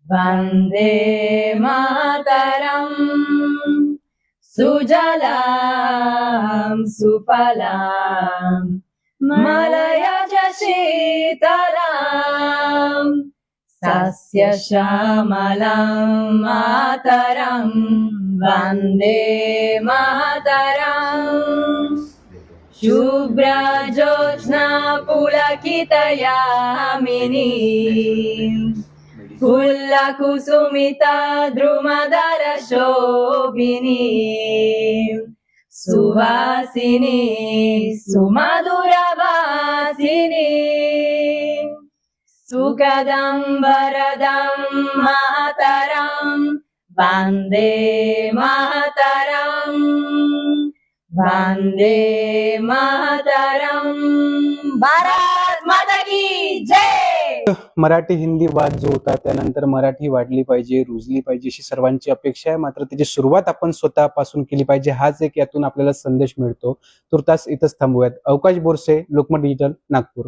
वन्दे मातरम् सुजलां सुफलां मलयज शीतलां सस्यश्यामलां मातरं वन्दे मातरम् शुभ्रज्योत्स्ना पुलकितयामिनी फुल्लकुसुमिता द्रुमदर शोभिनी सुहासिनी सुमधुरवासिनी सुखदं वरदं मातरं वन्दे मातरम् वन्दे मातरम्। भारत माता की जय। मराठी हिंदी वाद जो होता त्यानंतर मराठी वाढली पाहिजे, रुजली पाहिजे अशी सर्वांची अपेक्षा आहे. मात्र त्याची सुरुवात आपण स्वतःपासून केली पाहिजे, हाच एक यातून आपल्याला संदेश मिळतो. तुर्तास इथंच थांबूयात. अवकाश बोरसे, लोकमत डिजिटल, नागपूर.